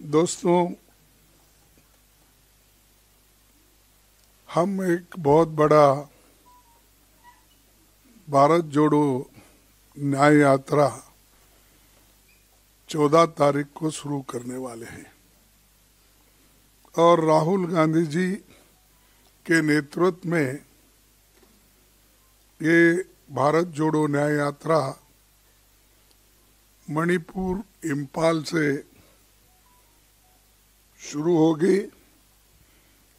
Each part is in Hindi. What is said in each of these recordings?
दोस्तों, हम एक बहुत बड़ा भारत जोड़ो न्याय यात्रा 14 तारीख को शुरू करने वाले हैं और राहुल गांधी जी के नेतृत्व में ये भारत जोड़ो न्याय यात्रा मणिपुर इंफाल से शुरू होगी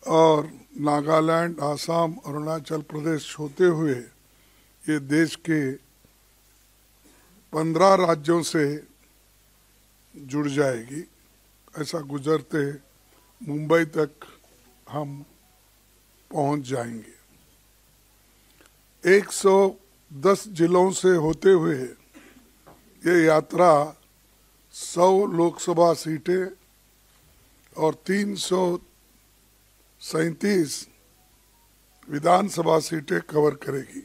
और नागालैंड, आसाम, अरुणाचल प्रदेश होते हुए ये देश के 15 राज्यों से जुड़ जाएगी। ऐसा गुजरते मुंबई तक हम पहुंच जाएंगे। 110 जिलों से होते हुए ये यात्रा 100 लोकसभा सीटें और 337 विधानसभा सीटें कवर करेगी।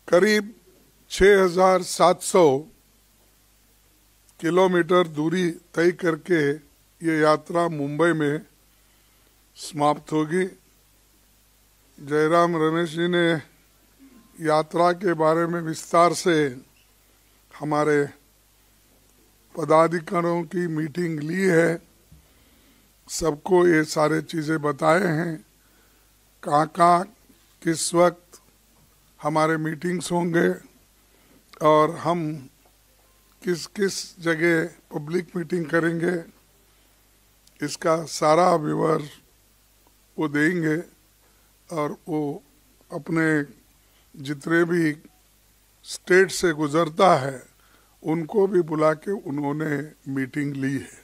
करीब 6,700 किलोमीटर दूरी तय करके ये यात्रा मुंबई में समाप्त होगी। जयराम रमेश जी ने यात्रा के बारे में विस्तार से हमारे पदाधिकारियों की मीटिंग ली है, सबको ये सारे चीज़ें बताए हैं, कहाँ किस वक्त हमारे मीटिंग्स होंगे और हम किस किस जगह पब्लिक मीटिंग करेंगे, इसका सारा विवरण वो देंगे और वो अपने जितने भी स्टेट से गुजरता है उनको भी बुला के उन्होंने मीटिंग ली है।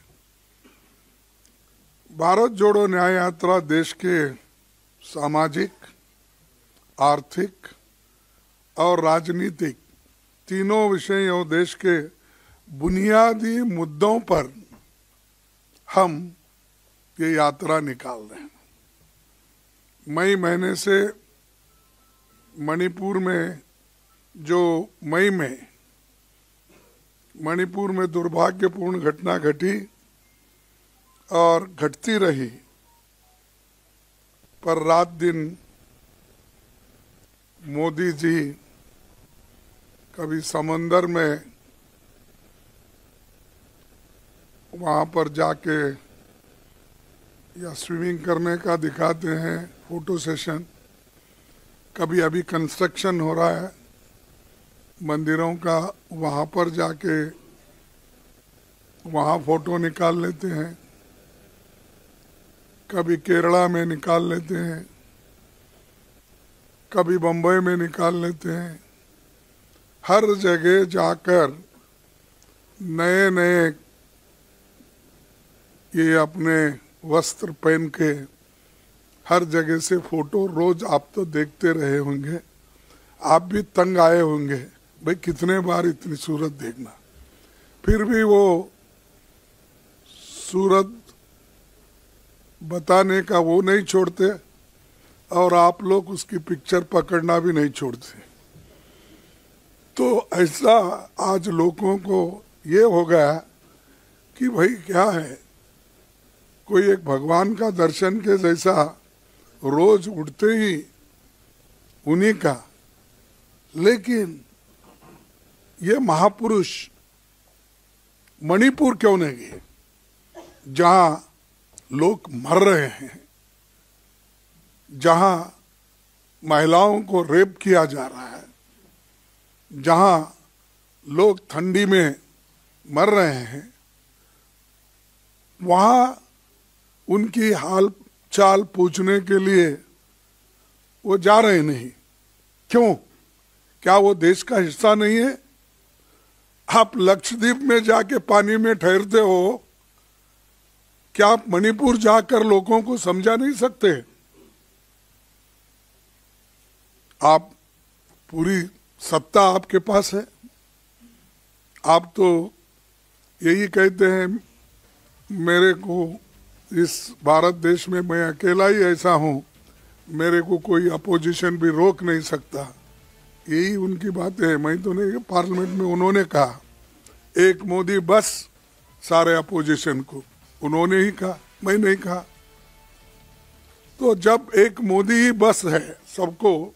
भारत जोड़ो न्याय यात्रा देश के सामाजिक, आर्थिक और राजनीतिक तीनों विषयों देश के बुनियादी मुद्दों पर हम ये यात्रा निकाल रहे हैं। मई महीने से मणिपुर में जो मणिपुर में दुर्भाग्यपूर्ण घटना घटी और घटती रही, पर रात दिन मोदी जी कभी समंदर में वहाँ पर जाके या स्विमिंग करने का दिखाते हैं फोटो सेशन, कभी अभी कंस्ट्रक्शन हो रहा है मंदिरों का, वहाँ पर जाके वहाँ फोटो निकाल लेते हैं, कभी केरला में निकाल लेते हैं, कभी बम्बई में निकाल लेते हैं। हर जगह जाकर नए नए ये अपने वस्त्र पहन के हर जगह से फोटो रोज आप तो देखते रहे होंगे, आप भी तंग आए होंगे, भाई कितने बार इतनी सूरत देखना, फिर भी वो सूरत बताने का वो नहीं छोड़ते और आप लोग उसकी पिक्चर पकड़ना भी नहीं छोड़ते। तो ऐसा आज लोगों को ये हो गया कि भाई क्या है, कोई एक भगवान का दर्शन के जैसा रोज उठते ही उन्हीं का, लेकिन ये महापुरुष मणिपुर क्यों नहीं गए, जहां लोग मर रहे हैं, जहां महिलाओं को रेप किया जा रहा है, जहां लोग ठंडी में मर रहे हैं, वहां उनकी हाल चाल पूछने के लिए वो जा रहे नहीं। क्यों? क्या वो देश का हिस्सा नहीं है? आप लक्षद्वीप में जाके पानी में ठहरते हो, क्या आप मणिपुर जाकर लोगों को समझा नहीं सकते? आप पूरी सत्ता आपके पास है, आप तो यही कहते हैं मेरे को इस भारत देश में मैं अकेला ही ऐसा हूं, मेरे को कोई अपोजिशन भी रोक नहीं सकता। यही उनकी बातें है, मैं तो नहीं। पार्लियामेंट में उन्होंने कहा एक मोदी बस सारे अपोजिशन को, उन्होंने ही कहा, मैं नहीं कहा। तो जब एक मोदी ही बस है सबको,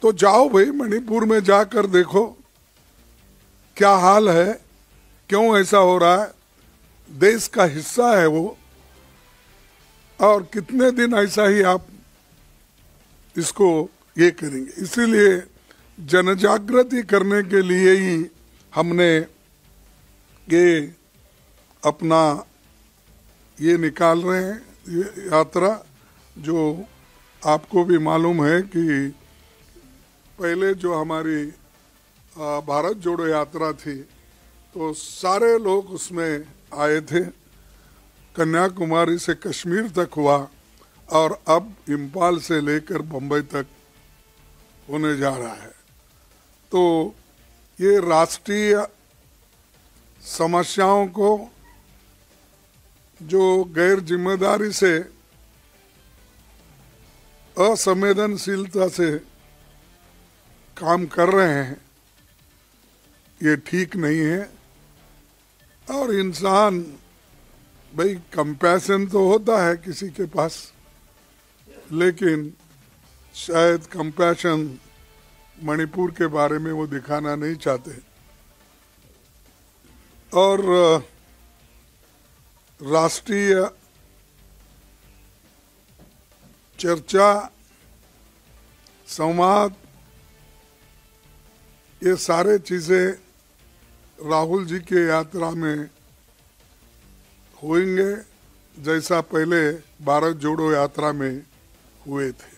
तो जाओ भाई मणिपुर में जाकर देखो क्या हाल है, क्यों ऐसा हो रहा है, देश का हिस्सा है वो, और कितने दिन ऐसा ही आप इसको ये करेंगे। इसीलिए जनजागृति करने के लिए ही हमने ये अपना ये निकाल रहे हैं ये यात्रा, जो आपको भी मालूम है कि पहले जो हमारी भारत जोड़ो यात्रा थी तो सारे लोग उसमें आए थे, कन्याकुमारी से कश्मीर तक हुआ, और अब इम्फाल से लेकर बम्बई तक होने जा रहा है। तो ये राष्ट्रीय समस्याओं को जो गैर जिम्मेदारी से, असंवेदनशीलता से काम कर रहे हैं, ये ठीक नहीं है। और इंसान भाई कंपैशन तो होता है किसी के पास, लेकिन शायद कंपैशन मणिपुर के बारे में वो दिखाना नहीं चाहते। और राष्ट्रीय चर्चा, संवाद, ये सारे चीजें राहुल जी के यात्रा में होंगे, जैसा पहले भारत जोड़ो यात्रा में हुए थे।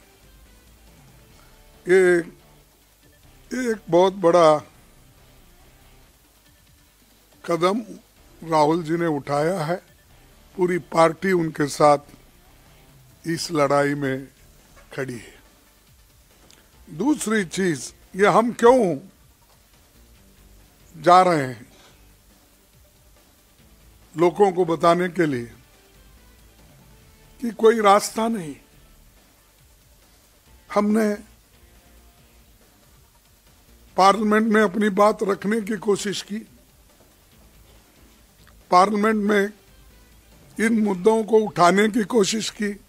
ये एक बहुत बड़ा कदम राहुल जी ने उठाया है, पूरी पार्टी उनके साथ इस लड़ाई में खड़ी है। दूसरी चीज, ये हम क्यों जा रहे हैं, लोगों को बताने के लिए कि कोई रास्ता नहीं। हमने पार्लियामेंट में अपनी बात रखने की कोशिश की, पार्लियामेंट में इन मुद्दों को उठाने की कोशिश की,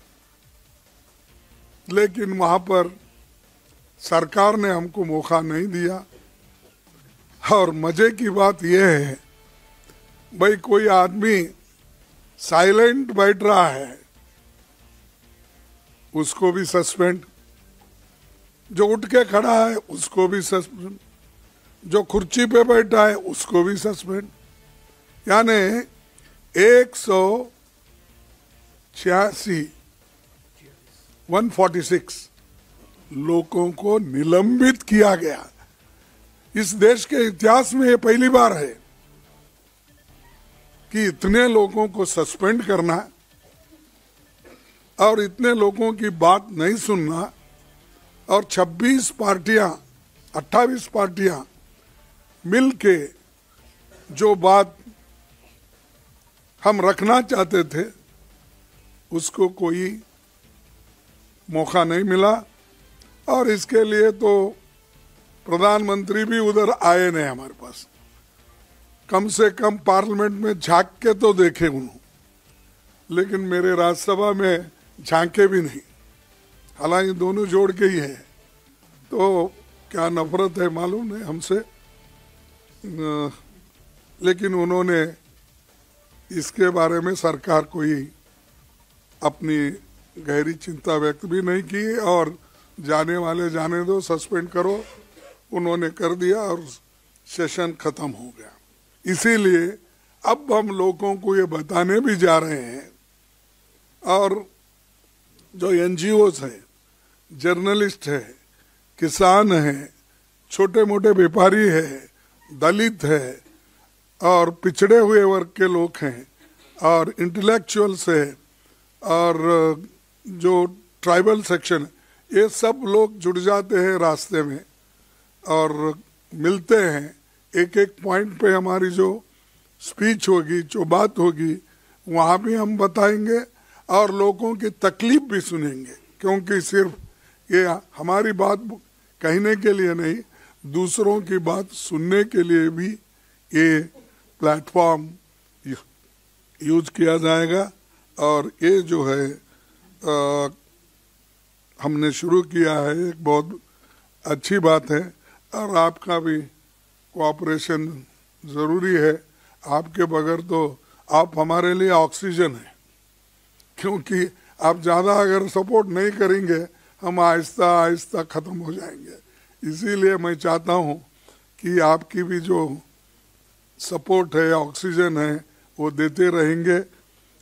लेकिन वहां पर सरकार ने हमको मौका नहीं दिया। और मजे की बात यह है भाई, कोई आदमी साइलेंट बैठ रहा है उसको भी सस्पेंड, जो उठ के खड़ा है उसको भी सस्पेंड, जो कुर्सी पे बैठा है उसको भी सस्पेंड। यानी 146 लोगों को निलंबित किया गया। इस देश के इतिहास में ये पहली बार है कि इतने लोगों को सस्पेंड करना और इतने लोगों की बात नहीं सुनना, और 28 पार्टियां मिलके जो बात हम रखना चाहते थे उसको कोई मौका नहीं मिला। और इसके लिए तो प्रधानमंत्री भी उधर आए नहीं हमारे पास, कम से कम पार्लियामेंट में झांक के तो देखे उन्होंने, लेकिन मेरे राज्यसभा में झांके भी नहीं। हालांकि दोनों जोड़ के ही है, तो क्या नफरत है मालूम नहीं हमसे, लेकिन उन्होंने इसके बारे में सरकार कोई अपनी गहरी चिंता व्यक्त भी नहीं की, और जाने वाले जाने दो, सस्पेंड करो, उन्होंने कर दिया और सेशन खत्म हो गया। इसीलिए अब हम लोगों को ये बताने भी जा रहे हैं, और जो एनजीओस है, जर्नलिस्ट है, किसान है, छोटे मोटे व्यापारी है, दलित है, और पिछड़े हुए वर्ग के लोग हैं, और इंटेलेक्चुअल्स है, और जो ट्राइबल सेक्शन, ये सब लोग जुड़ जाते हैं रास्ते में और मिलते हैं। एक एक पॉइंट पे हमारी जो स्पीच होगी, जो बात होगी, वहाँ भी हम बताएंगे और लोगों की तकलीफ भी सुनेंगे, क्योंकि सिर्फ ये हमारी बात कहने के लिए नहीं, दूसरों की बात सुनने के लिए भी ये प्लेटफॉर्म यूज किया जाएगा। और ये जो है हमने शुरू किया है, एक बहुत अच्छी बात है। और आपका भी कोऑपरेशन ज़रूरी है। आपके बगैर तो आप हमारे लिए ऑक्सीजन है, क्योंकि आप ज़्यादा अगर सपोर्ट नहीं करेंगे हम आहिस्ता आहिस्ता ख़त्म हो जाएंगे। इसीलिए मैं चाहता हूँ कि आपकी भी जो सपोर्ट है, ऑक्सीजन है, वो देते रहेंगे।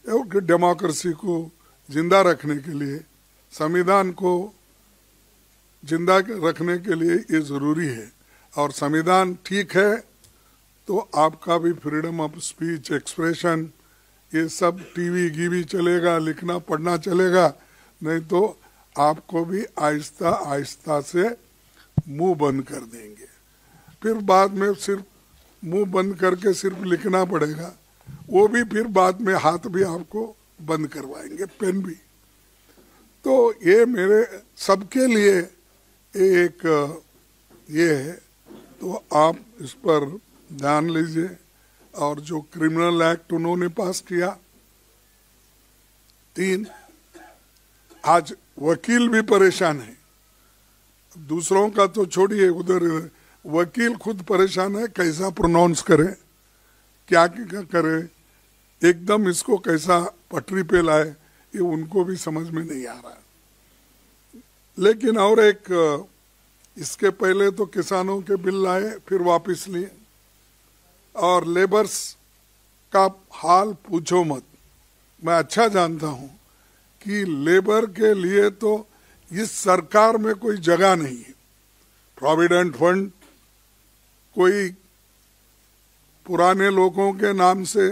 और डेमोक्रेसी को जिंदा रखने के लिए, संविधान को जिंदा रखने के लिए ये ज़रूरी है। और संविधान ठीक है तो आपका भी फ्रीडम ऑफ स्पीच, एक्सप्रेशन, ये सब टीवी गीवी चलेगा, लिखना पढ़ना चलेगा। नहीं तो आपको भी आहिस्ता आहिस्ता से मुंह बंद कर देंगे। फिर बाद में सिर्फ मुंह बंद करके सिर्फ लिखना पड़ेगा, वो भी फिर बाद में हाथ भी आपको बंद करवाएंगे, पेन भी। तो ये मेरे सबके लिए एक ये है, तो आप इस पर ध्यान लीजिए। और जो क्रिमिनल एक्ट उन्होंने पास किया 3, आज वकील भी परेशान है। दूसरों का तो छोड़िए, उधर वकील खुद परेशान है, कैसा प्रोनाउंस करे, क्या क्या करे, एकदम इसको कैसा पटरी पे लाए, ये उनको भी समझ में नहीं आ रहा। लेकिन और एक, इसके पहले तो किसानों के बिल लाए, फिर वापस लिए। और लेबर्स का हाल पूछो मत। मैं अच्छा जानता हूं कि लेबर के लिए तो इस सरकार में कोई जगह नहीं है। प्रोविडेंट फंड कोई पुराने लोगों के नाम से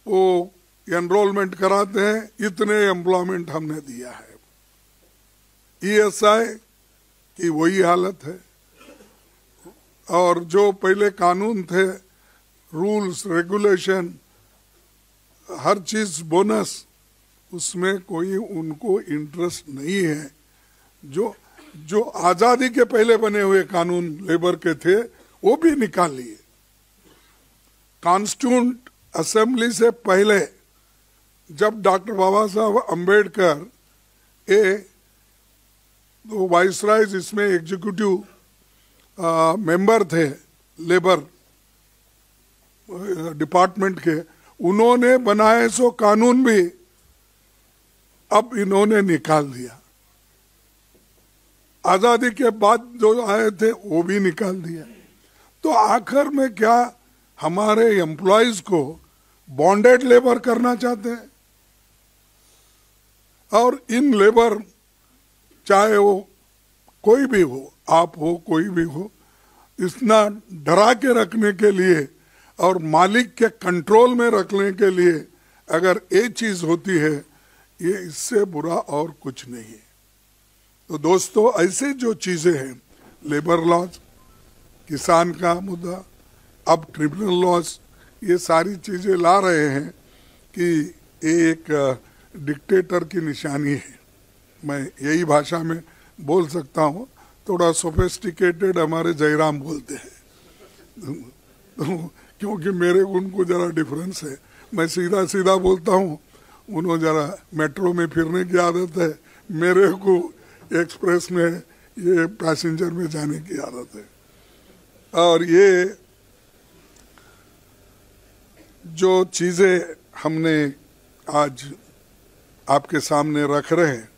वो एनरोलमेंट कराते हैं, इतने एम्प्लॉयमेंट हमने दिया है। ईएसआई की वही हालत है। और जो पहले कानून थे, रूल्स रेगुलेशन, हर चीज बोनस, उसमें कोई उनको इंटरेस्ट नहीं है। जो आजादी के पहले बने हुए कानून लेबर के थे वो भी निकाल लिए। कॉन्स्टिट्यूंट असेंबली से पहले जब डॉक्टर बाबा साहब अम्बेडकर तो वाइसरायज इसमें एग्जीक्यूटिव मेंबर थे लेबर डिपार्टमेंट के, उन्होंने बनाए सो कानून भी अब इन्होंने निकाल दिया। आजादी के बाद जो आए थे वो भी निकाल दिया। तो आखिर में क्या हमारे एम्प्लॉयज को बॉन्डेड लेबर करना चाहते हैं? और इन लेबर, चाहे वो कोई भी हो, आप हो, कोई भी हो, इतना डरा के रखने के लिए और मालिक के कंट्रोल में रखने के लिए अगर ये चीज होती है, ये इससे बुरा और कुछ नहीं है। तो दोस्तों, ऐसे जो चीजें हैं, लेबर लॉज, किसान का मुद्दा, अब ट्रिब्यूनल लॉज, ये सारी चीजें ला रहे हैं कि ये एक डिक्टेटर की निशानी है। मैं यही भाषा में बोल सकता हूँ, थोड़ा सोफिस्टिकेटेड हमारे जयराम बोलते हैं क्योंकि मेरे उनको जरा डिफरेंस है। मैं सीधा सीधा बोलता हूँ, उन्होंने जरा मेट्रो में फिरने की आदत है, मेरे को एक्सप्रेस में, ये पैसेंजर में जाने की आदत है। और ये जो चीजें हमने आज आपके सामने रख रहे हैं,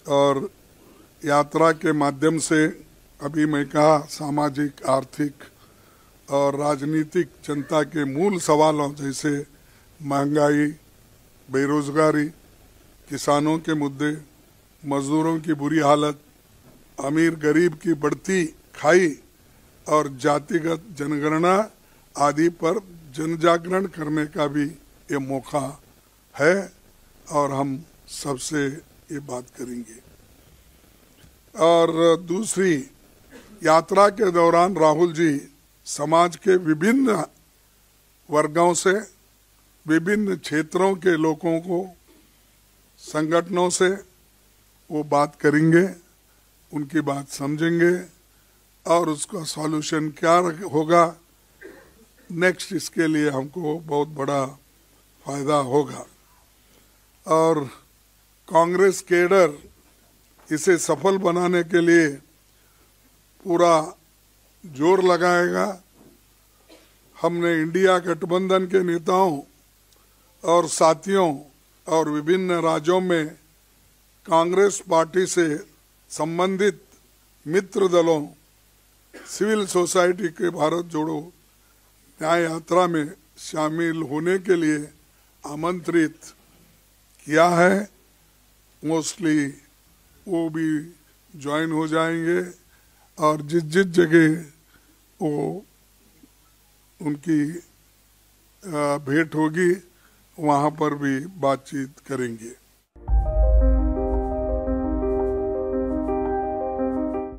और यात्रा के माध्यम से अभी मैं कहा सामाजिक, आर्थिक और राजनीतिक जनता के मूल सवालों जैसे महंगाई, बेरोजगारी, किसानों के मुद्दे, मजदूरों की बुरी हालत, अमीर गरीब की बढ़ती खाई और जातिगत जनगणना आदि पर जनजागरण करने का भी ये मौका है और हम सबसे ये बात करेंगे। और दूसरी, यात्रा के दौरान राहुल जी समाज के विभिन्न वर्गों से, विभिन्न क्षेत्रों के लोगों को, संगठनों से वो बात करेंगे, उनकी बात समझेंगे और उसका सॉल्यूशन क्या होगा नेक्स्ट, इसके लिए हमको बहुत बड़ा फायदा होगा और कांग्रेस केडर इसे सफल बनाने के लिए पूरा जोर लगाएगा। हमने इंडिया गठबंधन के नेताओं और साथियों और विभिन्न राज्यों में कांग्रेस पार्टी से संबंधित मित्र दलों, सिविल सोसाइटी के भारत जोड़ो न्याय यात्रा में शामिल होने के लिए आमंत्रित किया है। मोस्टली वो भी ज्वाइन हो जाएंगे और जिस जिस जगह वो उनकी भेंट होगी वहाँ पर भी बातचीत करेंगे।